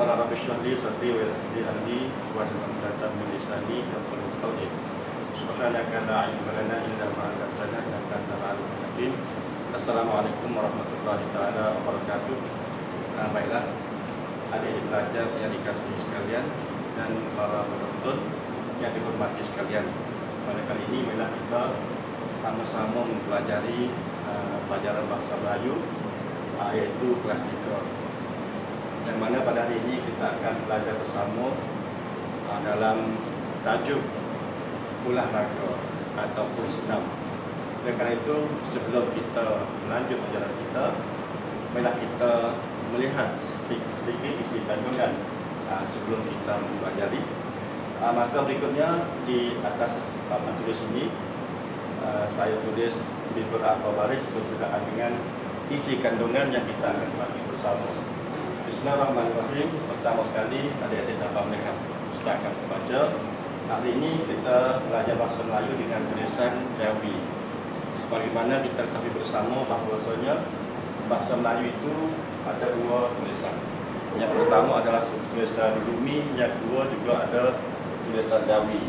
Qala rabbi shrah li sadri wa yassir li amri wahlul 'uqdatam min lisani yafqahu qawli. Subhanaka la ilma lana illa ma 'allamtana innaka antal 'alimul hakim. Assalamualaikum warahmatullahi taala wabarakatuh. Baiklah, adik-adik pelajar yang dikasihi sekalian dan para penonton yang dihormati sekalian. Pada kali ini marilah kita sama-sama mempelajari pelajaran bahasa Melayu iaitu kelas 3. Yang mana pada hari ini kita akan belajar bersama dalam tajuk ulah raga ataupun senam. Oleh kerana itu, sebelum kita melanjut pelajaran kita, marilah kita melihat sedikit isi kandungan sebelum kita mempelajari. Maka berikutnya di atas papan tulis ini saya tulis beberapa baris berkenaan dengan isi kandungan yang kita akan bagi bersama. Bismillahirrahmanirrahim. Pertama sekali, adik-adik dapat melihat Ustaz akan membaca. Hari ini kita belajar bahasa Melayu dengan tulisan Jawi. Sebagaimana kita ketahui bersama bahawasanya bahasa Melayu itu ada dua tulisan. Yang pertama adalah tulisan Lumi, yang kedua juga ada tulisan Jawi.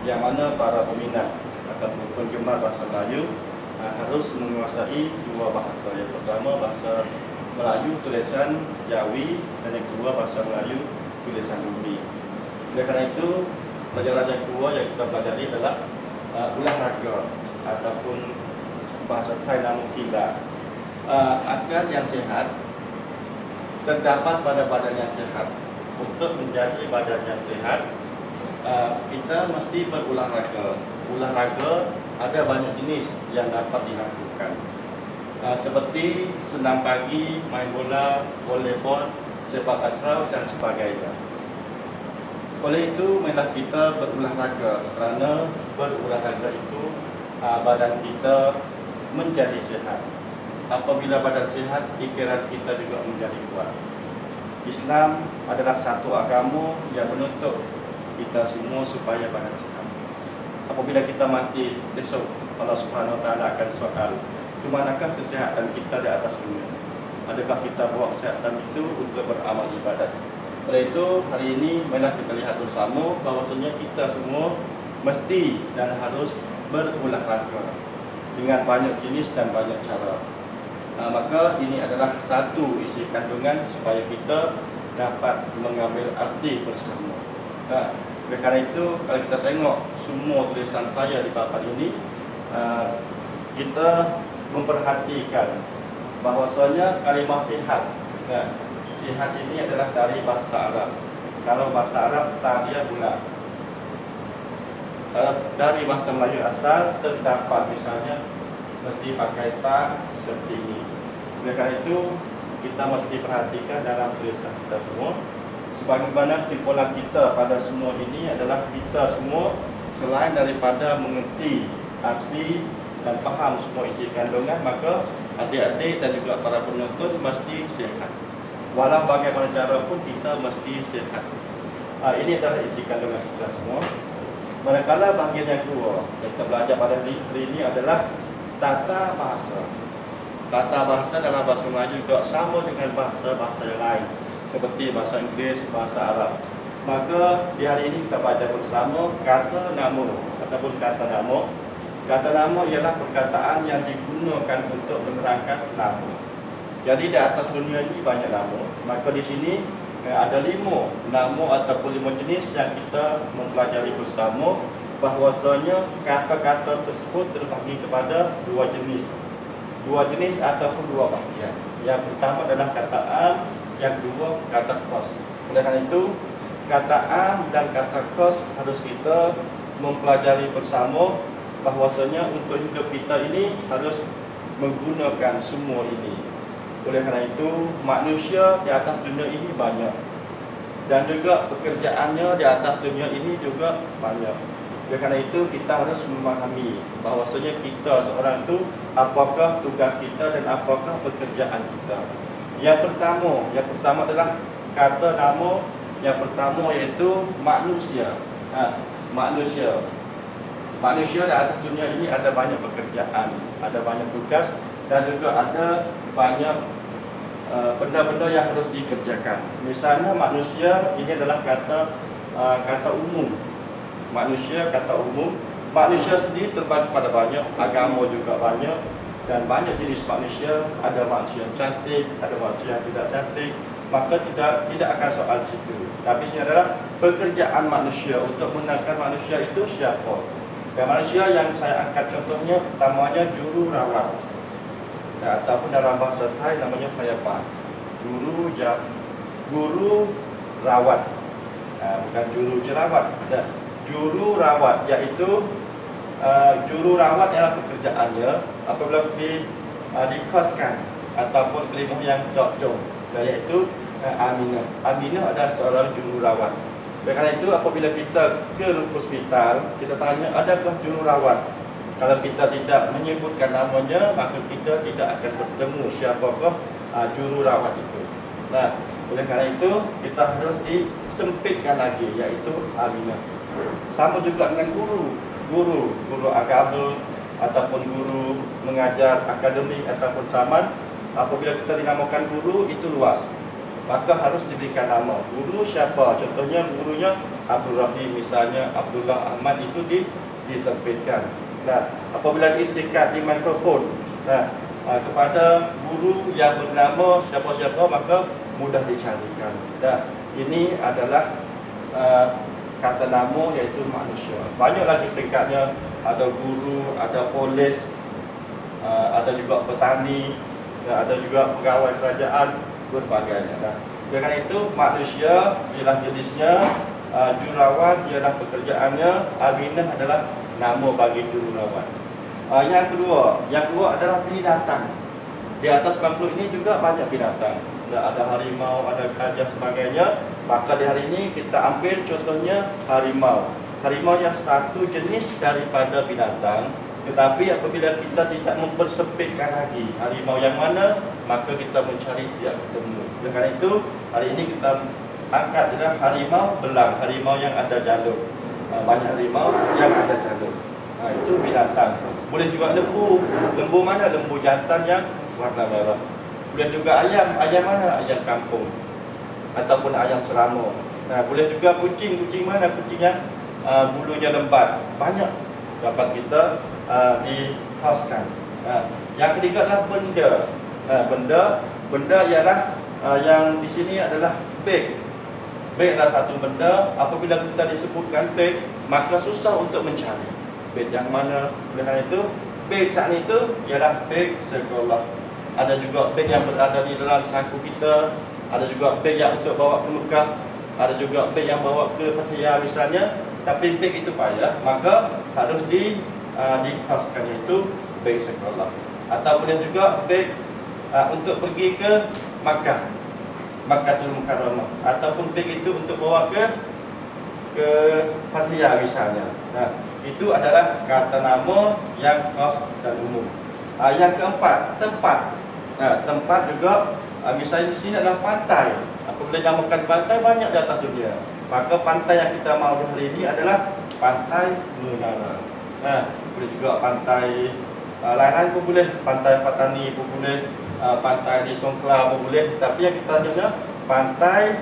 Yang mana para peminat atau penggemar bahasa Melayu harus menguasai dua bahasa. Yang pertama bahasa Melayu tulisan Jawi dan yang kedua bahasa Melayu tulisan Lumi. Oleh kerana itu, pelajaran yang kedua yang kita pelajari adalah ulah raga ataupun bahasa Thai nama kila. Akal yang sehat terdapat pada badan yang sehat. Untuk menjadi badan yang sehat, kita mesti berulah raga. Ulah raga ada banyak jenis yang dapat dilakukan. Seperti senam pagi, main bola, volleyball, sepak takraw dan sebagainya. Oleh itu, marilah kita berolahraga kerana berolahraga itu badan kita menjadi sehat. Apabila badan sehat, fikiran kita juga menjadi kuat. Islam adalah satu agama yang menuntut kita semua supaya badan sehat. Apabila kita mati besok, Allah Subhanahu Wa Taala akan soal, ke manakah kesihatan kita di atas dunia? Adakah kita bawa kesihatan itu untuk beramal ibadat? Oleh itu, hari ini marilah kita lihat bersama bahawasanya kita semua mesti dan harus berolahraga dengan banyak jenis dan banyak cara. Maka ini adalah satu isi kandungan supaya kita dapat mengambil arti bersama. Oleh kerana itu, kalau kita tengok semua tulisan saya di papan ini, kita memperhatikan bahwasanya kalimah sihat. Sihat ini adalah dari bahasa Arab. Kalau bahasa Arab, ta dia bulat. Kalau dari bahasa Melayu asal terdapat misalnya mesti pakai ta seperti ini. Oleh kerana itu, kita mesti perhatikan dalam tulisan kita semua. Sebagaimana kesimpulan kita pada semua ini adalah kita semua selain daripada mengerti arti dan faham semua isi kandungan, maka adik-adik dan juga para penonton mesti sihat. Walau bagaimana cara pun kita mesti sihat. Ini adalah isi kandungan kita semua. Manakala bahagian yang kedua yang kita belajar pada hari ini adalah tata bahasa. Tata bahasa dalam bahasa Melayu juga sama dengan bahasa-bahasa yang lain, seperti bahasa Inggeris, bahasa Arab. Maka di hari ini kita belajar bersama kata nama ataupun kata nama. Kata nama ialah perkataan yang digunakan untuk menerangkan nama. Jadi di atas dunia ini banyak nama. Maka di sini ada 5 nama ataupun 5 jenis yang kita mempelajari bersama, bahwasanya kata-kata tersebut terbagi kepada 2 jenis. 2 jenis ataupun 2 bahagian. Yang pertama adalah kata am, yang kedua kata kos. Oleh kerana itu, kata am dan kata kos harus kita mempelajari bersama, bahwasanya untuk hidup kita ini harus menggunakan semua ini. Oleh kerana itu, manusia di atas dunia ini banyak, dan juga pekerjaannya di atas dunia ini juga banyak. Oleh kerana itu, kita harus memahami bahwasanya kita seorang itu apakah tugas kita dan apakah pekerjaan kita. Yang pertama adalah kata nama. Yang pertama iaitu manusia. Manusia di atas dunia ini ada banyak pekerjaan, ada banyak tugas dan juga ada banyak benda-benda yang harus dikerjakan. Misalnya manusia, ini adalah kata umum. Manusia kata umum. Manusia sendiri terbagi pada banyak, agama juga banyak, dan banyak jenis manusia. Ada manusia yang cantik, ada manusia yang tidak cantik. Maka tidak akan soal situ. Tapi ini adalah pekerjaan manusia. Untuk mengenalkan manusia itu siapa? Manusia yang saya angkat contohnya pertamanya jururawat, ataupun dalam bahasa Thai namanya payapa. Guru rawat, bukan juru jerawat. Juru rawat, iaitu juru rawat adalah pekerjaannya apabila dikoskan ataupun kelimah yang cocok, iaitu Aminah. Aminah adalah seorang juru rawat. Karena itu apabila kita ke hospital, kita tanya adakah juru rawat. Kalau kita tidak menyebutkan namanya, maka kita tidak akan bertemu siapakah juru rawat itu. Nah, oleh karena itu kita harus disempitkan lagi, iaitu Aminah. Sama juga dengan guru agama ataupun guru mengajar akademik ataupun saman. Apabila kita dinamakan guru itu luas, maka harus diberikan nama. Guru siapa? Contohnya gurunya Abdul Rahim, misalnya Abdullah Ahmad, itu disempitkan. Nah, apabila diistikat di mikrofon, kepada guru yang bernama siapa-siapa, maka mudah dicarikan. Nah, ini adalah kata nama, iaitu manusia. Banyak lagi peringkatnya. Ada guru, ada polis, ada juga petani, ada juga pegawai kerajaan, berbagainya. Nah, dengan itu manusia ialah jenisnya, jururawat ialah pekerjaannya, Aminah adalah nama bagi jururawat. Yang kedua adalah binatang. Di atas bangku ini juga banyak binatang. Ada harimau, ada gajah sebagainya. Maka di hari ini kita ambil contohnya harimau. Harimau yang satu jenis daripada binatang. Tetapi apabila kita tidak mempersempitkan lagi harimau yang mana, maka kita mencari tidak ketemu. Oleh karena itu, hari ini kita angkat adalah harimau belang, harimau yang ada jalur. Banyak harimau yang ada jalur. Itu binatang. Boleh juga lembu. Lembu mana? Lembu jantan yang warna merah. Boleh juga ayam. Ayam mana? Ayam kampung ataupun ayam serama. Boleh juga kucing. Kucing mana? Kucing yang bulunya lembat. Banyak dapat kita dikoskan. Yang ketiga adalah benda. Benda ialah yang di sini adalah beg. Beg adalah satu benda. Apabila kita disebutkan beg, maka susah untuk mencari beg yang mana. Oleh karena itu, beg saat itu ialah beg sekolah. Ada juga beg yang berada di dalam saku kita. Ada juga beg yang untuk bawa ke Mekah. Ada juga beg yang bawa ke Pattaya misalnya. Tapi beg itu payah, maka harus dikoskan, iaitu beg sekolah. Atau boleh juga beg untuk pergi ke Makkah, Makkahul Mukarramah, ataupun beg itu untuk bawa ke Pattaya misalnya. Itu adalah kata nama yang khas dan umum. Yang keempat, tempat. Tempat juga, misalnya di sini adalah pantai. Apabila dinamakan pantai, banyak di atas dunia. Maka pantai yang kita mahu hari ini adalah Pantai Menara. Boleh juga pantai lain-lain pun boleh, pantai Patani pun boleh, pantai di Songkla pun boleh. Tapi yang kita nyebutnya Pantai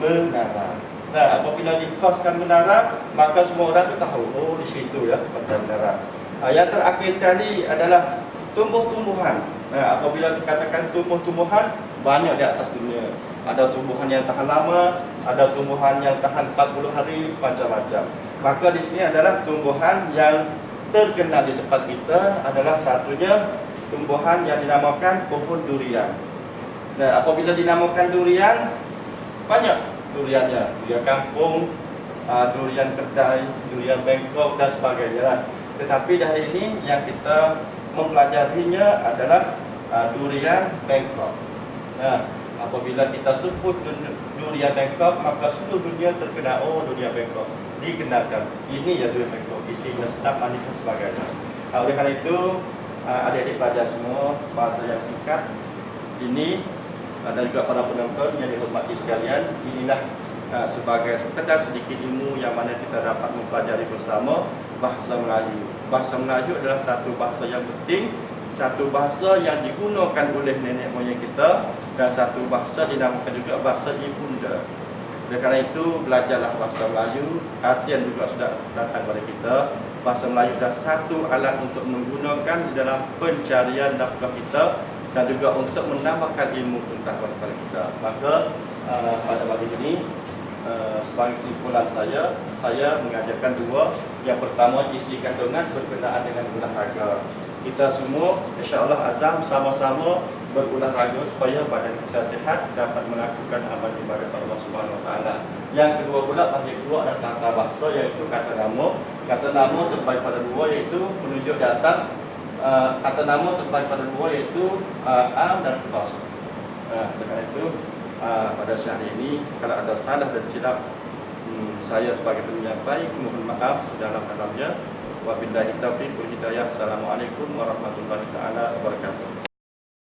Menara. Apabila dikoskan menara, maka semua orang tu tahu, oh di situ ya Pantai Menara. Yang terakhir sekali adalah tumbuh-tumbuhan. Apabila dikatakan tumbuh-tumbuhan, banyak di atas dunia. Ada tumbuhan yang tahan lama, ada tumbuhan yang tahan 40 hari, macam-macam. Maka di sini adalah tumbuhan yang terkenal di tempat kita adalah satunya tumbuhan yang dinamakan pohon durian. Apabila dinamakan durian, banyak duriannya. Durian kampung, durian kedai, durian Bangkok dan sebagainya. Tetapi dari ini yang kita mempelajarinya adalah durian Bangkok. Apabila kita sebut durian Bangkok, maka seluruh dunia terkenal, oh durian Bangkok, dikenalkan. Ini ya durian Bangkok, isinya sedap, manis dan sebagainya. Oleh karena itu, adik-adik pelajar semua, bahasa yang singkat ini, dan juga para penonton yang dihormati sekalian, inilah sebagai sekedar sedikit ilmu yang mana kita dapat mempelajari bersama bahasa Melayu. Bahasa Melayu adalah satu bahasa yang penting, satu bahasa yang digunakan oleh nenek moyang kita, dan satu bahasa dinamakan juga bahasa ibunda. Oleh kerana itu, belajarlah bahasa Melayu. ASEAN juga sudah datang kepada kita. Bahasa Melayu adalah satu alat untuk menggunakan di dalam pencarian nafkah kita dan juga untuk menambahkan ilmu pengetahuan kepada kita. Maka pada pagi ini, sebagai kesimpulan saya mengajarkan dua. Yang pertama, isi kandungan berkenaan dengan olahraga. Kita semua insya-Allah azam sama-sama berolahraga supaya badan kita sihat, dapat melakukan amal ibadat Allah Subhanahu Wa Taala. Yang kedua pula, bahagian kedua adalah tata bahasa, iaitu kata nama. Kata nama terbagi pada dua, iaitu menunjuk di atas. Kata nama terbagi pada dua, iaitu am dan khas. Dengan itu, pada siang hari ini, kalau ada salah dan silap, saya sebagai penyampai mohon maaf dalam-dalamnya. Wabillahi taufiq wal hidayah. Assalamualaikum warahmatullahi taala wabarakatuh.